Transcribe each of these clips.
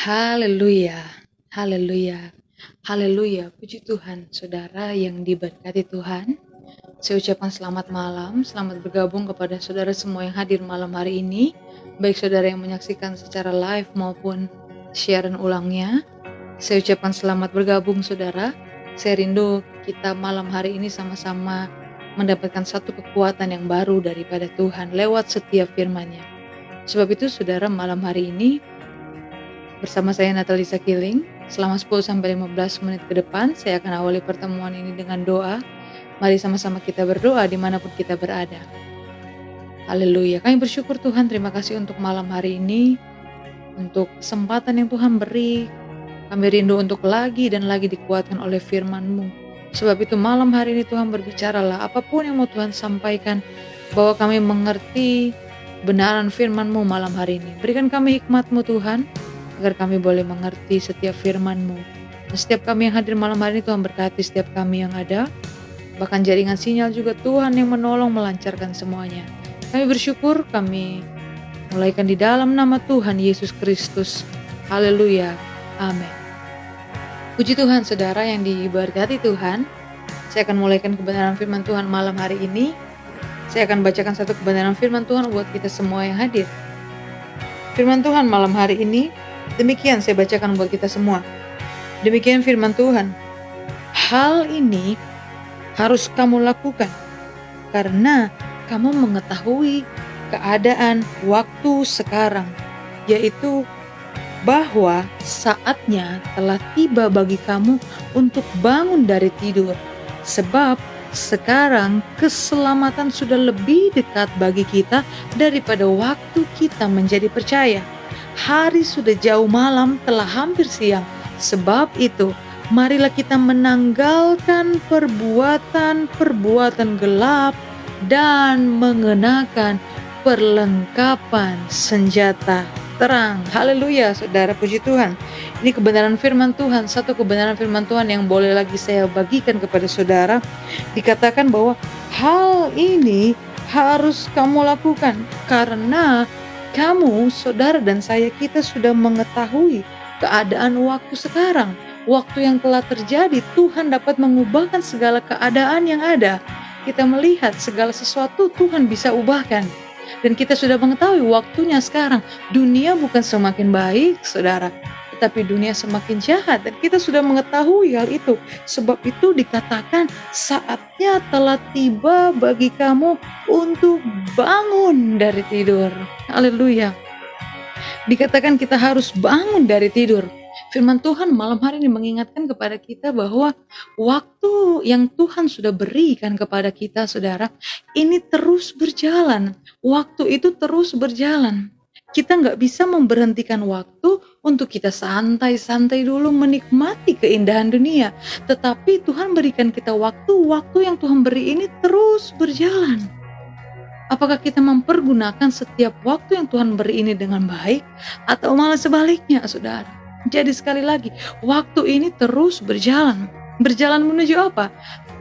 Haleluya, haleluya, haleluya. Puji Tuhan, saudara yang diberkati Tuhan. Saya ucapkan selamat malam, selamat bergabung kepada saudara semua yang hadir malam hari ini. Baik saudara yang menyaksikan secara live maupun siaran ulangnya. Saya ucapkan selamat bergabung saudara. Saya rindu kita malam hari ini sama-sama mendapatkan satu kekuatan yang baru daripada Tuhan lewat setiap firman-Nya. Sebab itu saudara, malam hari ini bersama saya Natalisa Killing, selama 10-15 menit ke depan, saya akan awali pertemuan ini dengan doa. Mari sama-sama kita berdoa dimanapun kita berada. Haleluya, kami bersyukur Tuhan, terima kasih untuk malam hari ini, untuk kesempatan yang Tuhan beri. Kami rindu untuk lagi dan lagi dikuatkan oleh firman-Mu. Sebab itu malam hari ini Tuhan berbicaralah, apapun yang mau Tuhan sampaikan, bahwa kami mengerti benaran firman-Mu malam hari ini. Berikan kami hikmat-Mu Tuhan, agar kami boleh mengerti setiap firman-Mu. Dan setiap kami yang hadir malam hari ini Tuhan berkati setiap kami yang ada. Bahkan jaringan sinyal juga Tuhan yang menolong melancarkan semuanya. Kami bersyukur, kami mulaikan di dalam nama Tuhan Yesus Kristus. Haleluya. Amin. Puji Tuhan saudara yang diberkati Tuhan. Saya akan mulaikan kebenaran firman Tuhan malam hari ini. Saya akan bacakan satu kebenaran firman Tuhan buat kita semua yang hadir. Firman Tuhan malam hari ini, demikian saya bacakan buat kita semua. Demikian firman Tuhan. Hal ini harus kamu lakukan karena kamu mengetahui keadaan waktu sekarang, yaitu bahwa saatnya telah tiba bagi kamu untuk bangun dari tidur. Sebab sekarang keselamatan sudah lebih dekat bagi kita daripada waktu kita menjadi percaya. Hari sudah jauh malam, telah hampir siang. Sebab itu, marilah kita menanggalkan perbuatan-perbuatan gelap dan mengenakan perlengkapan senjata terang. Haleluya, saudara, puji Tuhan. Ini kebenaran firman Tuhan, satu kebenaran firman Tuhan yang boleh lagi saya bagikan kepada saudara. Dikatakan bahwa hal ini harus kamu lakukan karena kamu, saudara dan saya, kita sudah mengetahui keadaan waktu sekarang. Waktu yang telah terjadi, Tuhan dapat mengubahkan segala keadaan yang ada. Kita melihat segala sesuatu Tuhan bisa ubahkan. Dan kita sudah mengetahui waktunya sekarang. Dunia bukan semakin baik, saudara, tetapi dunia semakin jahat. Dan kita sudah mengetahui hal itu. Sebab itu dikatakan saatnya telah tiba bagi kamu untuk bangun dari tidur. Haleluya. Dikatakan kita harus bangun dari tidur. Firman Tuhan malam hari ini mengingatkan kepada kita bahwa waktu yang Tuhan sudah berikan kepada kita, saudara, ini terus berjalan. Waktu itu terus berjalan. Kita nggak bisa memberhentikan waktu untuk kita santai-santai dulu menikmati keindahan dunia. Tetapi Tuhan berikan kita waktu yang Tuhan beri ini terus berjalan. Apakah kita mempergunakan setiap waktu yang Tuhan beri ini dengan baik atau malah sebaliknya, saudara? Jadi sekali lagi, waktu ini terus berjalan. Berjalan menuju apa?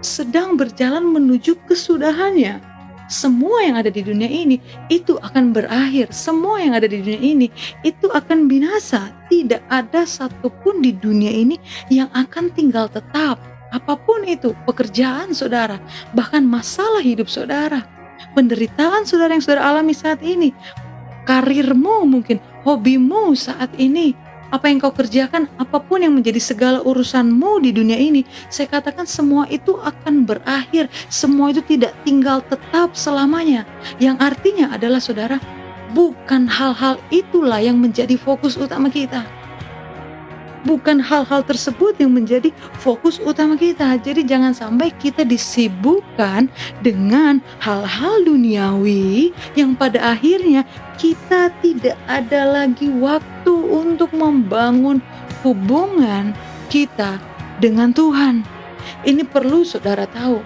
Sedang berjalan menuju kesudahannya. Semua yang ada di dunia ini itu akan berakhir. Semua yang ada di dunia ini itu akan binasa. Tidak ada satupun di dunia ini yang akan tinggal tetap. Apapun itu, pekerjaan saudara, bahkan masalah hidup saudara, penderitaan saudara yang saudara alami saat ini, karirmu mungkin, hobimu saat ini, apa yang kau kerjakan, apapun yang menjadi segala urusanmu di dunia ini, saya katakan semua itu akan berakhir. Semua itu tidak tinggal tetap selamanya. Yang artinya adalah saudara, bukan hal-hal itulah yang menjadi fokus utama kita. Bukan hal-hal tersebut yang menjadi fokus utama kita. Jadi jangan sampai kita disibukkan dengan hal-hal duniawi yang pada akhirnya kita tidak ada lagi waktu untuk membangun hubungan kita dengan Tuhan. Ini perlu saudara tahu,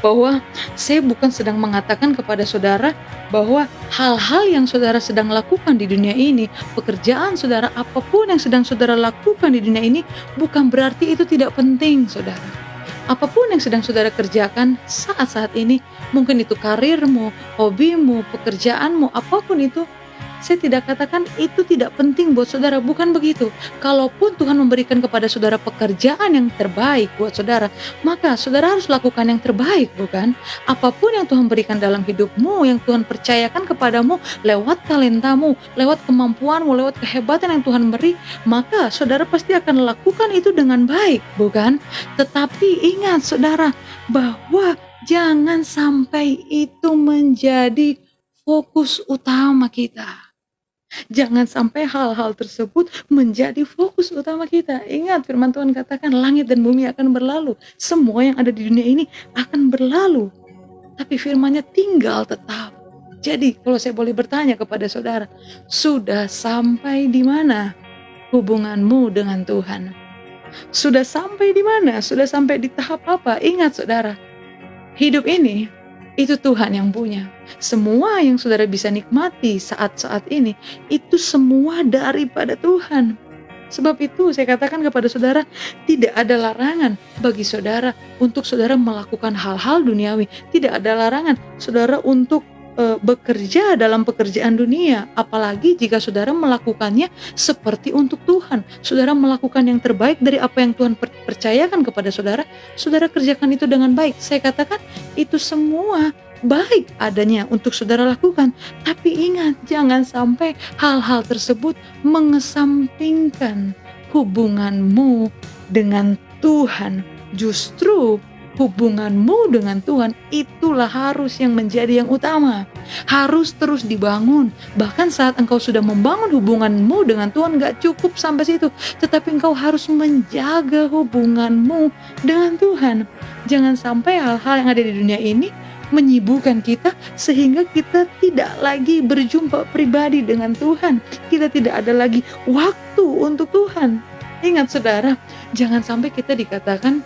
bahwa saya bukan sedang mengatakan kepada saudara bahwa hal-hal yang saudara sedang lakukan di dunia ini, pekerjaan saudara, apapun yang sedang saudara lakukan di dunia ini, bukan berarti itu tidak penting, saudara. Apapun yang sedang saudara kerjakan saat-saat ini, mungkin itu karirmu, hobimu, pekerjaanmu, apapun itu, Saya tidak katakan itu tidak penting buat saudara, bukan begitu. Kalaupun Tuhan memberikan kepada saudara pekerjaan yang terbaik buat saudara, maka saudara harus lakukan yang terbaik, bukan? Apapun yang Tuhan berikan dalam hidupmu, yang Tuhan percayakan kepadamu lewat talentamu, lewat kemampuanmu, lewat kehebatan yang Tuhan beri, maka saudara pasti akan lakukan itu dengan baik, bukan? Tetapi ingat saudara, bahwa jangan sampai itu menjadi fokus utama kita. Jangan sampai hal-hal tersebut menjadi fokus utama kita. Ingat firman Tuhan katakan langit dan bumi akan berlalu. Semua yang ada di dunia ini akan berlalu. Tapi firman-Nya tinggal tetap. Jadi kalau saya boleh bertanya kepada saudara, sudah sampai di mana hubunganmu dengan Tuhan? Sudah sampai di mana? Sudah sampai di tahap apa? Ingat saudara, hidup ini itu Tuhan yang punya. Semua yang saudara bisa nikmati saat-saat ini, itu semua daripada Tuhan. Sebab itu saya katakan kepada saudara, tidak ada larangan bagi saudara untuk saudara melakukan hal-hal duniawi. Tidak ada larangan saudara untuk bekerja dalam pekerjaan dunia, apalagi jika saudara melakukannya seperti untuk Tuhan. Saudara melakukan yang terbaik dari apa yang Tuhan percayakan kepada saudara, saudara kerjakan itu dengan baik. Saya katakan itu semua baik adanya untuk saudara lakukan. Tapi ingat, jangan sampai hal-hal tersebut mengesampingkan hubunganmu dengan Tuhan. Justru hubunganmu dengan Tuhan itulah harus yang menjadi yang utama. Harus terus dibangun. Bahkan saat engkau sudah membangun hubunganmu dengan Tuhan, gak cukup sampai situ, tetapi engkau harus menjaga hubunganmu dengan Tuhan. Jangan sampai hal-hal yang ada di dunia ini menyibukkan kita sehingga kita tidak lagi berjumpa pribadi dengan Tuhan. Kita tidak ada lagi waktu untuk Tuhan. Ingat saudara, jangan sampai kita dikatakan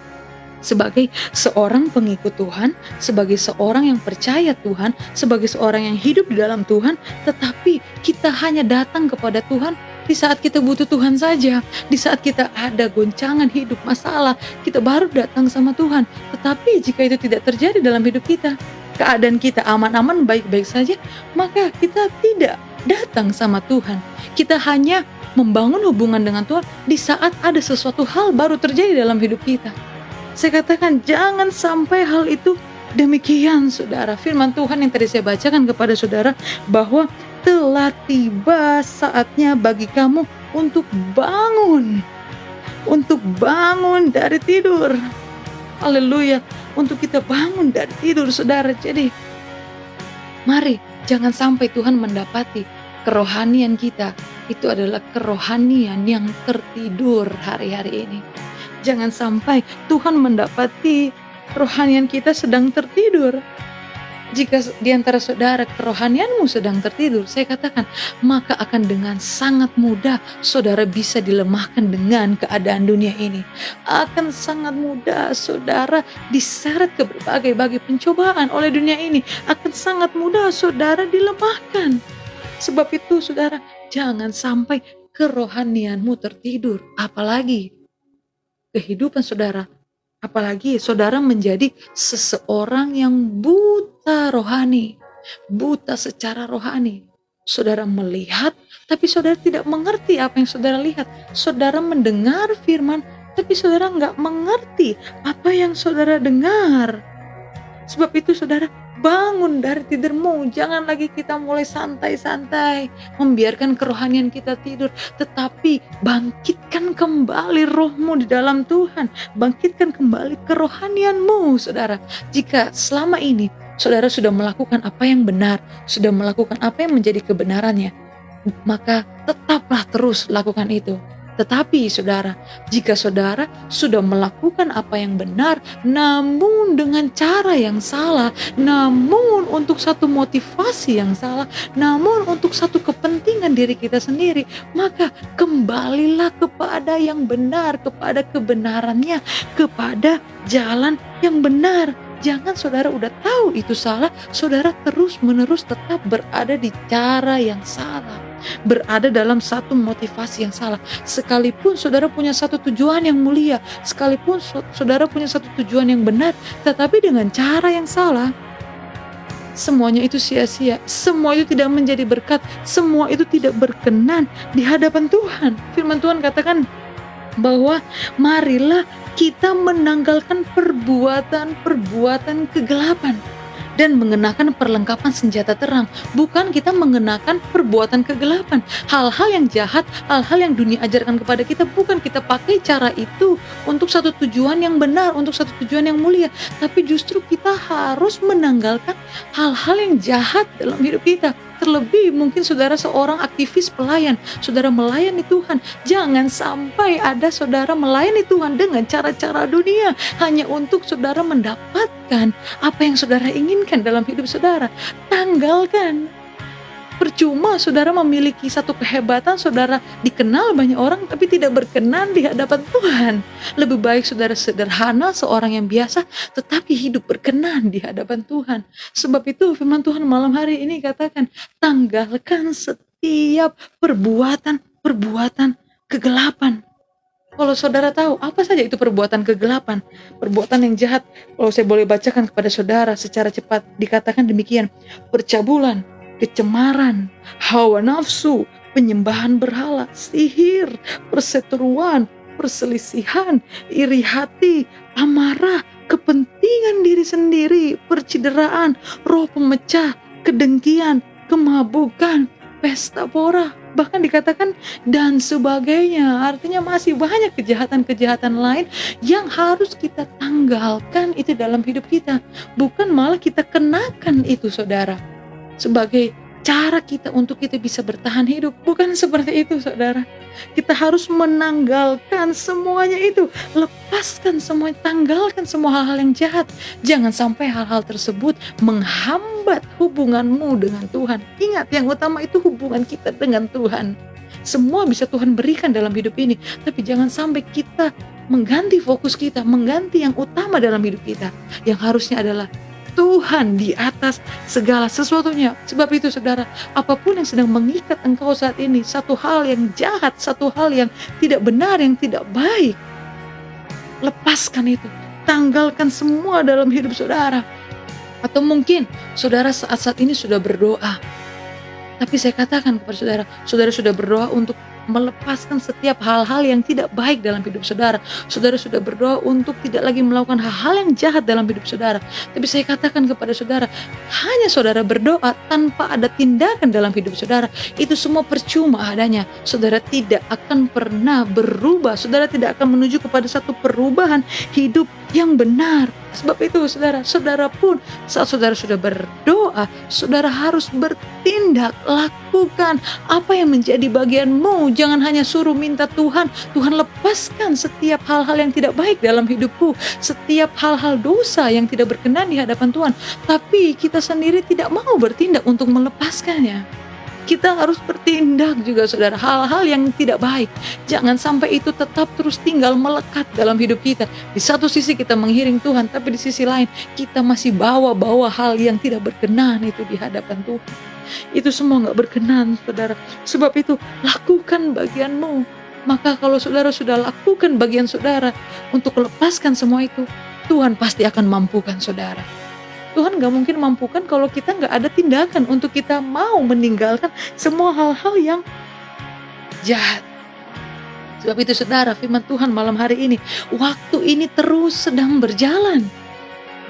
sebagai seorang pengikut Tuhan, sebagai seorang yang percaya Tuhan, sebagai seorang yang hidup di dalam Tuhan, tetapi kita hanya datang kepada Tuhan di saat kita butuh Tuhan saja. Di saat kita ada goncangan hidup, masalah, kita baru datang sama Tuhan. Tetapi jika itu tidak terjadi dalam hidup kita, keadaan kita aman-aman, baik-baik saja, maka kita tidak datang sama Tuhan. Kita hanya membangun hubungan dengan Tuhan di saat ada sesuatu hal baru terjadi dalam hidup kita. Saya katakan jangan sampai hal itu demikian saudara. Firman Tuhan yang tadi saya bacakan kepada saudara, bahwa telah tiba saatnya bagi kamu untuk bangun. Untuk bangun dari tidur. Haleluya. Untuk kita bangun dari tidur saudara. Jadi mari jangan sampai Tuhan mendapati kerohanian kita itu adalah kerohanian yang tertidur hari-hari ini. Jangan sampai Tuhan mendapati kerohanian kita sedang tertidur. Jika di antara saudara kerohanianmu sedang tertidur, saya katakan, maka akan dengan sangat mudah saudara bisa dilemahkan dengan keadaan dunia ini. Akan sangat mudah saudara diseret ke berbagai pencobaan oleh dunia ini. Akan sangat mudah saudara dilemahkan. Sebab itu saudara, jangan sampai kerohanianmu tertidur. Apalagi kehidupan saudara, apalagi saudara menjadi seseorang yang buta rohani, buta secara rohani. Saudara melihat, tapi saudara tidak mengerti apa yang saudara lihat. Saudara mendengar firman, tapi saudara nggak mengerti apa yang saudara dengar. Sebab itu saudara, bangun dari tidurmu. Jangan lagi kita mulai santai-santai membiarkan kerohanian kita tidur, tetapi bangkitkan kembali rohmu di dalam Tuhan. Bangkitkan kembali kerohanianmu saudara. Jika selama ini saudara sudah melakukan apa yang benar, sudah melakukan apa yang menjadi kebenarannya, maka tetaplah terus lakukan itu. Tetapi saudara, jika saudara sudah melakukan apa yang benar, namun dengan cara yang salah, namun untuk satu motivasi yang salah, namun untuk satu kepentingan diri kita sendiri, maka kembalilah kepada yang benar, kepada kebenarannya, kepada jalan yang benar. Jangan saudara udah tahu itu salah, saudara terus-menerus tetap berada di cara yang salah, berada dalam satu motivasi yang salah. Sekalipun saudara punya satu tujuan yang mulia, sekalipun saudara punya satu tujuan yang benar, tetapi dengan cara yang salah, semuanya itu sia-sia, semua itu tidak menjadi berkat, semua itu tidak berkenan di hadapan Tuhan. Firman Tuhan katakan bahwa marilah kita menanggalkan perbuatan-perbuatan kegelapan dan mengenakan perlengkapan senjata terang. Bukan kita mengenakan perbuatan kegelapan, hal-hal yang jahat, hal-hal yang dunia ajarkan kepada kita, bukan kita pakai cara itu untuk satu tujuan yang benar, untuk satu tujuan yang mulia, tapi justru kita harus menanggalkan hal-hal yang jahat dalam hidup kita. Terlebih mungkin saudara seorang aktivis pelayan, saudara melayani Tuhan, jangan sampai ada saudara melayani Tuhan dengan cara-cara dunia hanya untuk saudara mendapatkan apa yang saudara inginkan dalam hidup saudara. Tanggalkan. Percuma saudara memiliki satu kehebatan, saudara dikenal banyak orang tapi tidak berkenan di hadapan Tuhan. Lebih baik saudara sederhana, seorang yang biasa tetapi hidup berkenan di hadapan Tuhan. Sebab itu firman Tuhan malam hari ini katakan, tanggalkan setiap perbuatan kegelapan. Kalau saudara tahu apa saja itu perbuatan kegelapan, perbuatan yang jahat, kalau saya boleh bacakan kepada saudara secara cepat, dikatakan demikian: percabulan, kecemaran, hawa nafsu, penyembahan berhala, sihir, perseteruan, perselisihan, iri hati, amarah, kepentingan diri sendiri, percideraan, roh pemecah, kedengkian, kemabukan, pesta pora, bahkan dikatakan dan sebagainya. Artinya masih banyak kejahatan-kejahatan lain yang harus kita tanggalkan itu dalam hidup kita, bukan malah kita kenakan itu saudara sebagai cara kita untuk kita bisa bertahan hidup. Bukan seperti itu saudara. Kita harus menanggalkan semuanya itu, lepaskan semuanya, tanggalkan semua hal-hal yang jahat. Jangan sampai hal-hal tersebut menghambat hubunganmu dengan Tuhan. Ingat, yang utama itu hubungan kita dengan Tuhan. Semua bisa Tuhan berikan dalam hidup ini, tapi jangan sampai kita mengganti fokus kita, mengganti yang utama dalam hidup kita, yang harusnya adalah Tuhan di atas segala sesuatunya. Sebab itu saudara, apapun yang sedang mengikat engkau saat ini, satu hal yang jahat, satu hal yang tidak benar, yang tidak baik, lepaskan itu, tanggalkan semua dalam hidup saudara. Atau mungkin saudara saat ini sudah berdoa, tapi saya katakan kepada saudara, saudara sudah berdoa untuk melepaskan setiap hal-hal yang tidak baik dalam hidup saudara. Saudara sudah berdoa untuk tidak lagi melakukan hal-hal yang jahat dalam hidup saudara. Tapi saya katakan kepada saudara, hanya saudara berdoa tanpa ada tindakan dalam hidup saudara, itu semua percuma adanya. Saudara tidak akan pernah berubah. Saudara tidak akan menuju kepada satu perubahan hidup yang benar. Sebab itu saudara pun saat saudara sudah berdoa, saudara harus bertindak, lakukan apa yang menjadi bagianmu. Jangan hanya suruh minta Tuhan lepaskan setiap hal-hal yang tidak baik dalam hidupku, setiap hal-hal dosa yang tidak berkenan di hadapan Tuhan, tapi kita sendiri tidak mau bertindak untuk melepaskannya. Kita harus bertindak juga saudara, hal-hal yang tidak baik. Jangan sampai itu tetap terus tinggal melekat dalam hidup kita. Di satu sisi kita menghiring Tuhan, tapi di sisi lain kita masih bawa hal yang tidak berkenan itu di hadapan Tuhan. Itu semua gak berkenan saudara. Sebab itu lakukan bagianmu. Maka kalau saudara sudah lakukan bagian saudara untuk melepaskan semua itu, Tuhan pasti akan mampukan saudara. Tuhan gak mungkin mampukan kalau kita gak ada tindakan untuk kita mau meninggalkan semua hal-hal yang jahat. Sebab itu saudara, firman Tuhan malam hari ini, waktu ini terus sedang berjalan.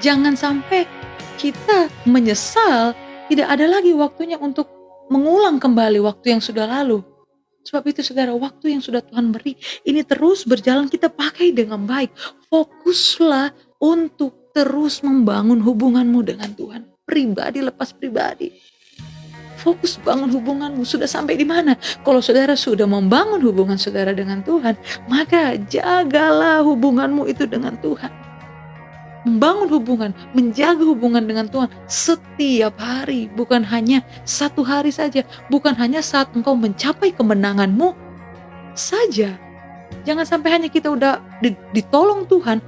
Jangan sampai kita menyesal, tidak ada lagi waktunya untuk mengulang kembali waktu yang sudah lalu. Sebab itu saudara, waktu yang sudah Tuhan beri ini terus berjalan, kita pakai dengan baik. Fokuslah untuk terus membangun hubunganmu dengan Tuhan. Pribadi lepas pribadi. Fokus bangun hubunganmu. Sudah sampai di mana? Kalau saudara sudah membangun hubungan saudara dengan Tuhan, maka jagalah hubunganmu itu dengan Tuhan. Membangun hubungan, menjaga hubungan dengan Tuhan setiap hari. Bukan hanya satu hari saja. Bukan hanya saat engkau mencapai kemenanganmu saja. Jangan sampai hanya kita udah ditolong Tuhan,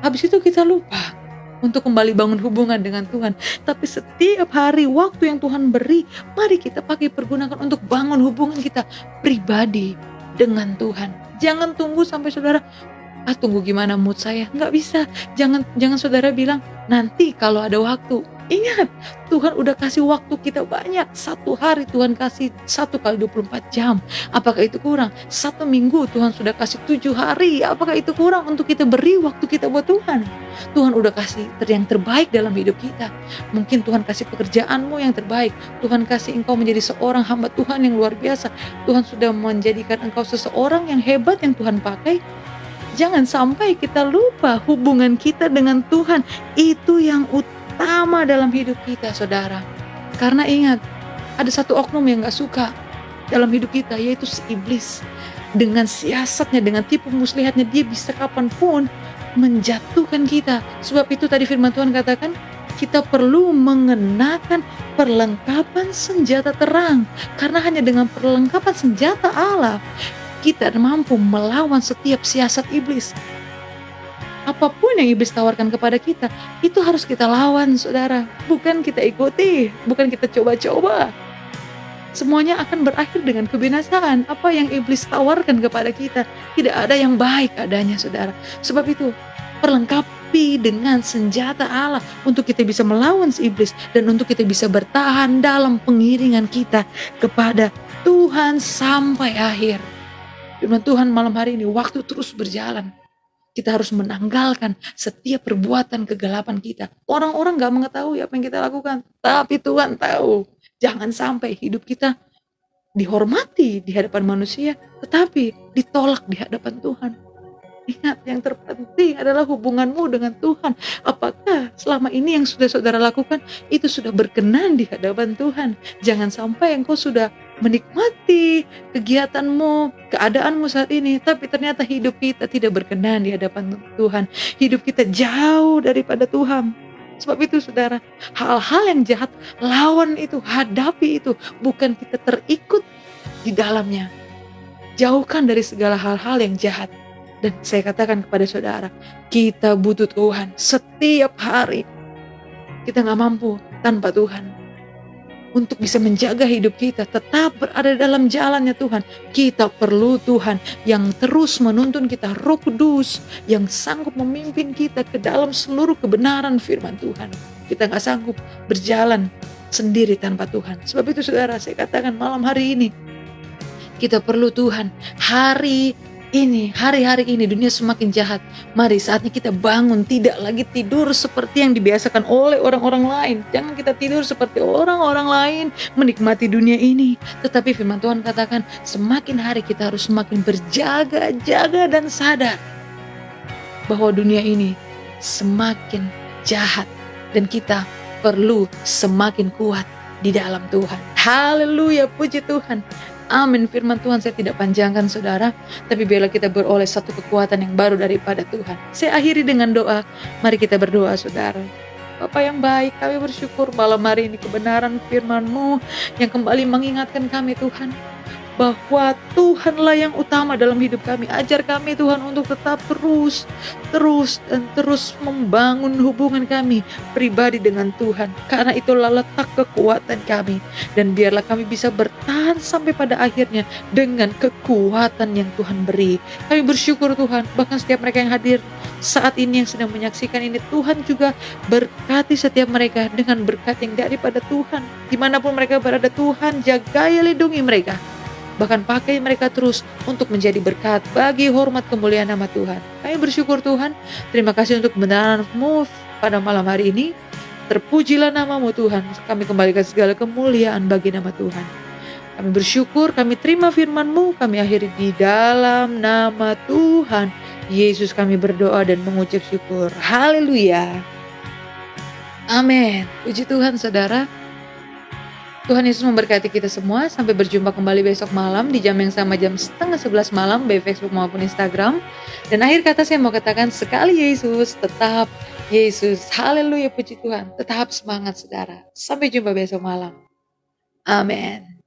habis itu kita lupa untuk kembali bangun hubungan dengan Tuhan. Tapi setiap hari waktu yang Tuhan beri, mari kita pakai pergunakan untuk bangun hubungan kita pribadi dengan Tuhan. Jangan tunggu sampai saudara, tunggu gimana mood saya. Nggak bisa. Jangan saudara bilang, nanti kalau ada waktu. Ingat, Tuhan udah kasih waktu kita banyak. Satu hari Tuhan kasih 1 kali 24 jam. Apakah itu kurang? 1 minggu Tuhan sudah kasih 7 hari. Apakah itu kurang untuk kita beri waktu kita buat Tuhan? Tuhan udah kasih yang terbaik dalam hidup kita. Mungkin Tuhan kasih pekerjaanmu yang terbaik. Tuhan kasih engkau menjadi seorang hamba Tuhan yang luar biasa. Tuhan sudah menjadikan engkau seseorang yang hebat yang Tuhan pakai. Jangan sampai kita lupa hubungan kita dengan Tuhan. Itu yang utama dalam hidup kita, saudara. Karena ingat, ada satu oknum yang gak suka dalam hidup kita, yaitu si iblis. Dengan siasatnya, dengan tipu muslihatnya, dia bisa kapanpun menjatuhkan kita. Sebab itu tadi firman Tuhan katakan, kita perlu mengenakan perlengkapan senjata terang. Karena hanya dengan perlengkapan senjata Allah, kita mampu melawan setiap siasat iblis. Apapun yang iblis tawarkan kepada kita, itu harus kita lawan, saudara. Bukan kita ikuti, bukan kita coba-coba. Semuanya akan berakhir dengan kebinasaan. Apa yang iblis tawarkan kepada kita, tidak ada yang baik adanya, saudara. Sebab itu, perlengkapi dengan senjata Allah untuk kita bisa melawan si iblis dan untuk kita bisa bertahan dalam pengiringan kita kepada Tuhan sampai akhir. Firman Tuhan malam hari ini, waktu terus berjalan. Kita harus menanggalkan setiap perbuatan kegelapan kita. Orang-orang gak mengetahui apa yang kita lakukan, tapi Tuhan tahu. Jangan sampai hidup kita dihormati di hadapan manusia, tetapi ditolak di hadapan Tuhan. Ingat, yang terpenting adalah hubunganmu dengan Tuhan. Apakah selama ini yang sudah saudara lakukan itu sudah berkenan di hadapan Tuhan? Jangan sampai engkau sudah menikmati kegiatanmu, keadaanmu saat ini, tapi ternyata hidup kita tidak berkenan di hadapan Tuhan. Hidup kita jauh daripada Tuhan. Sebab itu, saudara, hal-hal yang jahat, lawan itu, hadapi itu. Bukan kita terikut di dalamnya. Jauhkan dari segala hal-hal yang jahat. Dan saya katakan kepada saudara, kita butuh Tuhan setiap hari. Kita gak mampu tanpa Tuhan. Untuk bisa menjaga hidup kita tetap berada dalam jalannya Tuhan, kita perlu Tuhan yang terus menuntun kita, Roh Kudus yang sanggup memimpin kita ke dalam seluruh kebenaran firman Tuhan. Kita gak sanggup berjalan sendiri tanpa Tuhan. Sebab itu, saudara, saya katakan malam hari ini, kita perlu Tuhan. Hari-hari ini dunia semakin jahat. Mari saatnya kita bangun, tidak lagi tidur seperti yang dibiasakan oleh orang-orang lain. Jangan kita tidur seperti orang-orang lain menikmati dunia ini. Tetapi firman Tuhan katakan, semakin hari kita harus semakin berjaga-jaga dan sadar bahwa dunia ini semakin jahat dan kita perlu semakin kuat di dalam Tuhan. Haleluya, puji Tuhan. Amin. Firman Tuhan saya tidak panjangkan, saudara, tapi biarlah kita beroleh satu kekuatan yang baru daripada Tuhan. Saya akhiri dengan doa. Mari kita berdoa, saudara. Bapa yang baik, kami bersyukur malam hari ini kebenaran firman-Mu yang kembali mengingatkan kami, Tuhan, bahwa Tuhanlah yang utama dalam hidup kami. Ajar kami, Tuhan, untuk tetap terus membangun hubungan kami pribadi dengan Tuhan. Karena itulah letak kekuatan kami. Dan biarlah kami bisa bertahan sampai pada akhirnya dengan kekuatan yang Tuhan beri. Kami bersyukur, Tuhan, bahkan setiap mereka yang hadir saat ini yang sedang menyaksikan ini, Tuhan juga berkati setiap mereka dengan berkat yang daripada Tuhan. Dimanapun mereka berada, Tuhan jagai lindungi mereka. Bahkan pakai mereka terus untuk menjadi berkat bagi hormat kemuliaan nama Tuhan. Kami bersyukur, Tuhan. Terima kasih untuk kebenaran-Mu pada malam hari ini. Terpujilah nama-Mu, Tuhan. Kami kembalikan segala kemuliaan bagi nama Tuhan. Kami bersyukur, kami terima firman-Mu. Kami akhiri di dalam nama Tuhan Yesus kami berdoa dan mengucap syukur. Haleluya. Amin. Puji Tuhan, saudara. Tuhan Yesus memberkati kita semua. Sampai berjumpa kembali besok malam di jam yang sama, jam 10:30 malam, baik Facebook maupun Instagram. Dan akhir kata saya mau katakan, sekali Yesus, tetap Yesus. Haleluya, puji Tuhan. Tetap semangat, saudara. Sampai jumpa besok malam. Amin.